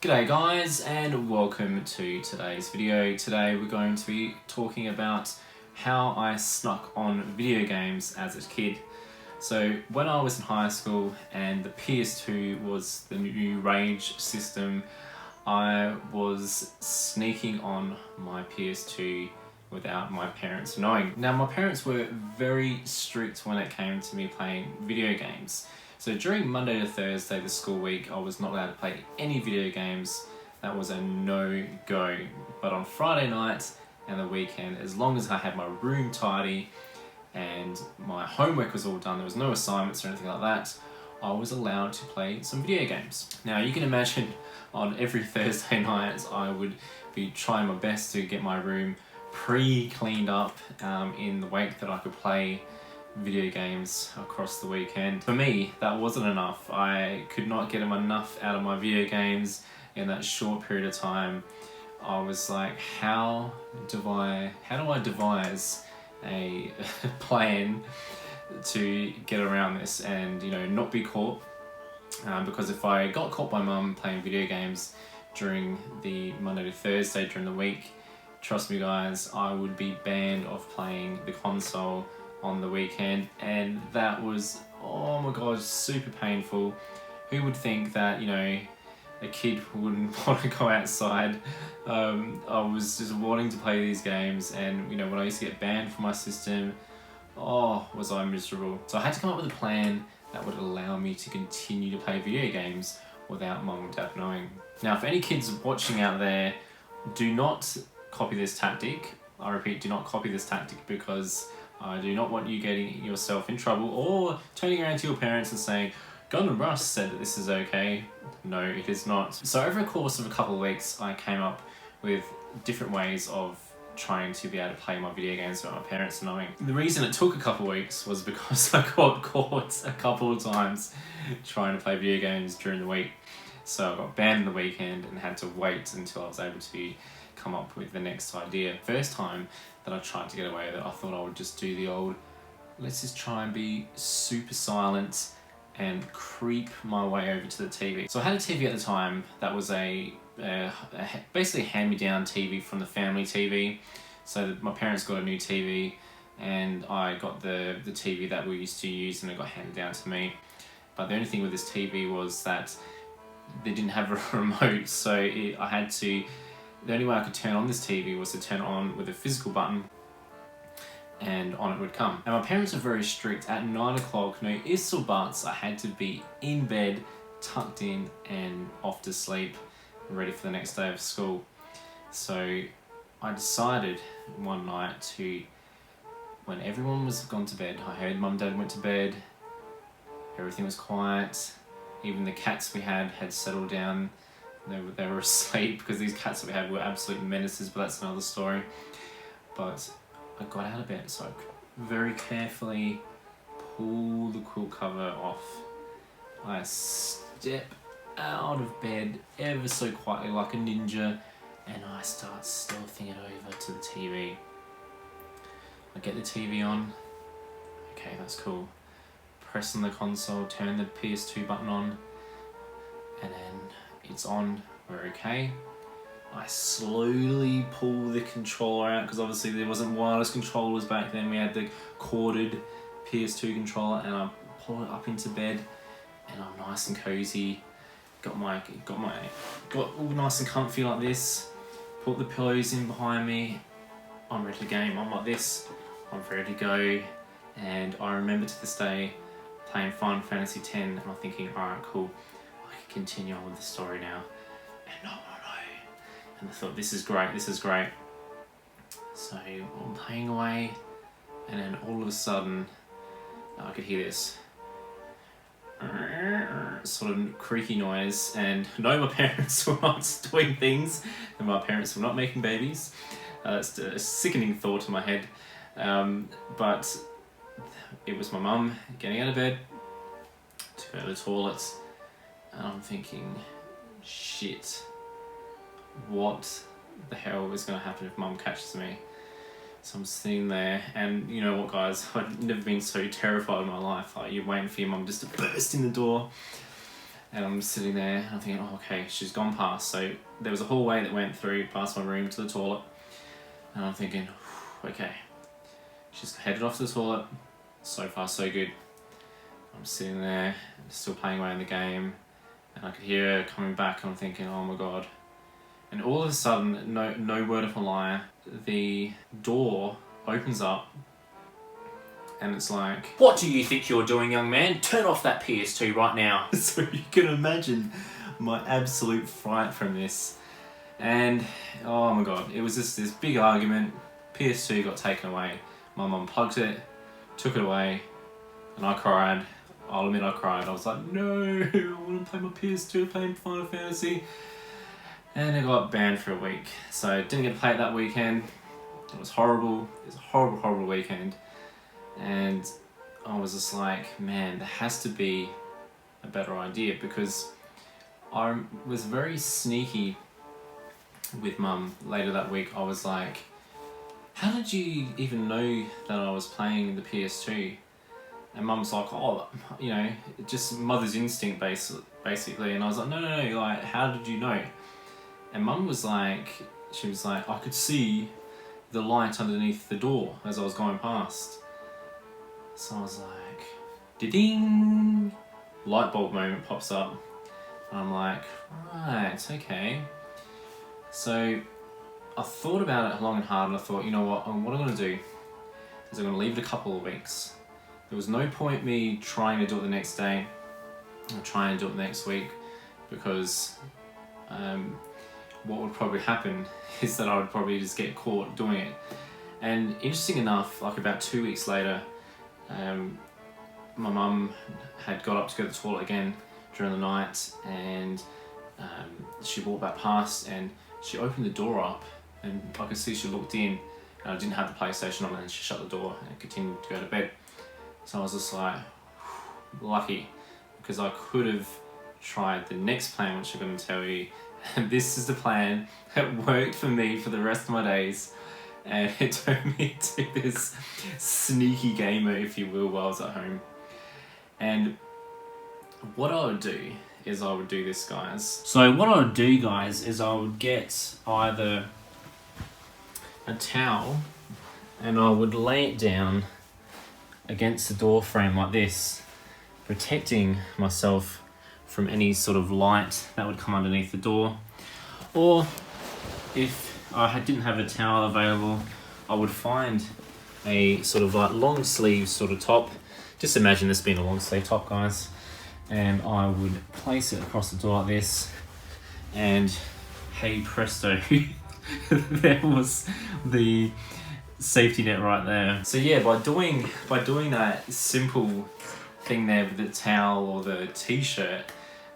G'day guys and welcome to today's video. Today we're going to be talking about how I snuck on video games as a kid. So when I was in high school and the PS2 was the new Rage system, I was sneaking on my PS2 without my parents knowing. Now my parents were very strict when it came to me playing video games. So during Monday to Thursday, the school week, I was not allowed to play any video games. That was a no-go. But on Friday night and the weekend, as long as I had my room tidy and my homework was all done, there was no assignments or anything like that, I was allowed to play some video games. Now you can imagine on every Thursday night, I would be trying my best to get my room pre-cleaned up in the wake that I could play video games across the weekend. For me, that wasn't enough. I could not get enough out of my video games in that short period of time. I was like, how do I devise a plan to get around this and, you know, not be caught? Because if I got caught by mum playing video games during the Monday to Thursday during the week, trust me guys, I would be banned of playing the console on the weekend, and that was, oh my god, super painful. Who would think that, you know, a kid wouldn't want to go outside? I was just wanting to play these games, and you know, when I used to get banned from my system, oh, was I miserable. So I had to come up with a plan that would allow me to continue to play video games without mum and dad knowing. Now, for any kids watching out there, do not copy this tactic. I repeat, do not copy this tactic, because I do not want you getting yourself in trouble or turning around to your parents and saying, Golden Rush said that this is okay. No, it is not. So over the course of a couple of weeks, I came up with different ways of trying to be able to play my video games without my parents knowing. The reason it took a couple of weeks was because I got caught a couple of times trying to play video games during the week. So I got banned on the weekend and had to wait until I was able to come up with the next idea. First time that I tried to get away with it, I thought I would just do the old, let's just try and be super silent and creep my way over to the TV. So I had a TV at the time that was basically a hand-me-down TV from the family TV. So my parents got a new TV and I got the TV that we used to use, and it got handed down to me. But the only thing with this TV was that they didn't have a remote, so I had to, the only way I could turn on this TV was to turn it on with a physical button, and on it would come. And my parents are very strict. At 9 o'clock, no ifs or buts, I had to be in bed, tucked in and off to sleep, ready for the next day of school. So I decided one night to, when everyone was gone to bed, I heard mum and dad went to bed, everything was quiet, even the cats we had settled down. They were asleep, because these cats that we had were absolute menaces, but that's another story. But I got out of bed, so I very carefully pull the quilt cover off. I step out of bed ever so quietly like a ninja, and I start stealthing it over to the TV. I get the TV on. Okay, that's cool. Press on the console, turn the PS2 button on, and then it's on, we're okay. I slowly pull the controller out, because obviously there wasn't wireless controllers back then, we had the corded PS2 controller, and I pull it up into bed, and I'm nice and cozy, got all nice and comfy like this, put the pillows in behind me, I'm ready to game, I'm like this, I'm ready to go. And I remember to this day playing Final Fantasy X, and I'm thinking, alright, cool, continue on with the story now. And no. And I thought, this is great. So I'm playing away, and then all of a sudden I could hear this sort of creaky noise, and no, my parents were not doing things, and my parents were not making babies. It's a sickening thought in my head. But it was my mum getting out of bed to go to the toilet. And I'm thinking, shit, what the hell is going to happen if mum catches me? So I'm sitting there, and you know what guys, I've never been so terrified in my life. Like, you're waiting for your mum just to burst in the door. And I'm sitting there and I'm thinking, oh, okay, she's gone past. So there was a hallway that went through past my room to the toilet. And I'm thinking, okay, she's headed off to the toilet. So far, so good. I'm sitting there, still playing away in the game. And I could hear her coming back and I'm thinking, oh my God. And all of a sudden, no word of a lie, the door opens up and it's like, what do you think you're doing, young man? Turn off that PS2 right now. So you can imagine my absolute fright from this. And oh my God, it was just this big argument. PS2 got taken away. My mum plugged it, took it away, and I cried. I'll admit I cried. I was like, no, I want to play my PS2, playing Final Fantasy. And it got banned for a week. So I didn't get to play it that weekend. It was horrible. It was a horrible, horrible weekend. And I was just like, man, there has to be a better idea, because I was very sneaky with Mum later that week. I was like, how did you even know that I was playing the PS2? And Mum's like, oh, you know, just mother's instinct basically. And I was like, no, like, how did you know? And Mum was like, she was like, I could see the light underneath the door as I was going past. So I was like, ding, light bulb moment pops up. And I'm like, right, okay. So I thought about it long and hard, and I thought, you know what I'm going to do is I'm going to leave it a couple of weeks. There was no point me trying to do it the next day or trying to do it next week, because what would probably happen is that I would probably just get caught doing it. And interesting enough, like about 2 weeks later, my mum had got up to go to the toilet again during the night, and she walked back past and she opened the door up, and I could see she looked in, and I didn't have the PlayStation on, and she shut the door and continued to go to bed. So I was just like, lucky, because I could have tried the next plan, which I'm going to tell you. And this is the plan that worked for me for the rest of my days. And it turned me into this sneaky gamer, if you will, while I was at home. And what I would do is I would do this, guys. So what I would do, guys, is I would get either a towel and I would lay it down against the door frame like this, protecting myself from any sort of light that would come underneath the door. Or if I didn't have a towel available, I would find a sort of like long sleeve sort of top. Just imagine this being a long sleeve top, guys. And I would place it across the door like this, and hey presto, there was the safety net right there. So yeah, by doing that simple thing there with the towel or the t-shirt,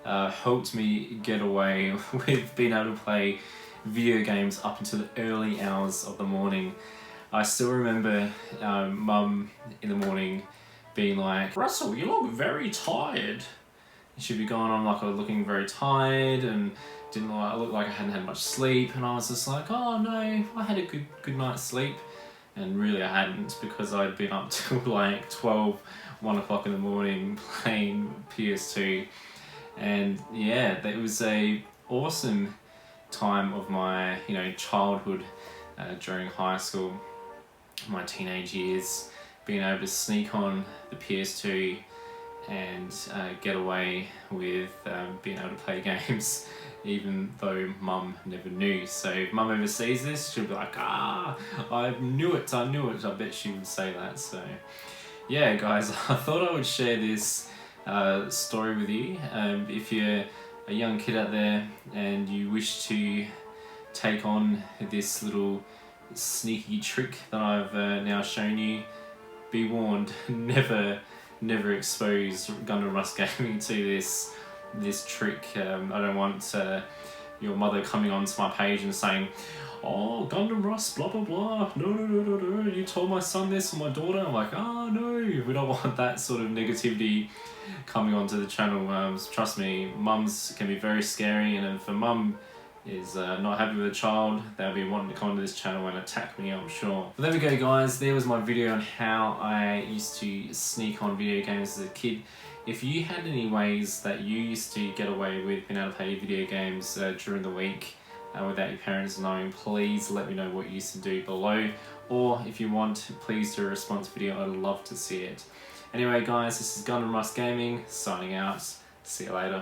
helped me get away with being able to play video games up until the early hours of the morning. I still remember Mum in the morning being like, Russell, you look very tired. She'd be going on like I was looking very tired and I looked like I hadn't had much sleep, and I was just like, oh no, I had a good night's sleep. And really I hadn't, because I'd been up till like 12, 1 o'clock in the morning playing PS2. And yeah, that was a awesome time of my, you know, childhood during high school, my teenage years, being able to sneak on the PS2 and get away with being able to play games, even though Mum never knew. So if Mum ever sees this, she'll be like, I knew it. I bet she would say that. So yeah, guys, I thought I would share this story with you. If you're a young kid out there and you wish to take on this little sneaky trick that I've now shown you, be warned, never expose Gundam Rust Gaming to this trick. I don't want your mother coming onto my page and saying, oh, Gundam Rust, blah blah blah, no, you told my son this or my daughter. I'm like, oh no, we don't want that sort of negativity coming onto the channel. Trust me, mums can be very scary, and if a mum is not happy with a child, they'll be wanting to come onto this channel and attack me, I'm sure. But there we go, guys. There was my video on how I used to sneak on video games as a kid. If you had any ways that you used to get away with being able to play video games during the week without your parents knowing, please let me know what you used to do below. Or if you want, please do a response video. I'd love to see it. Anyway guys, this is Gun and Rust Gaming, signing out. See you later.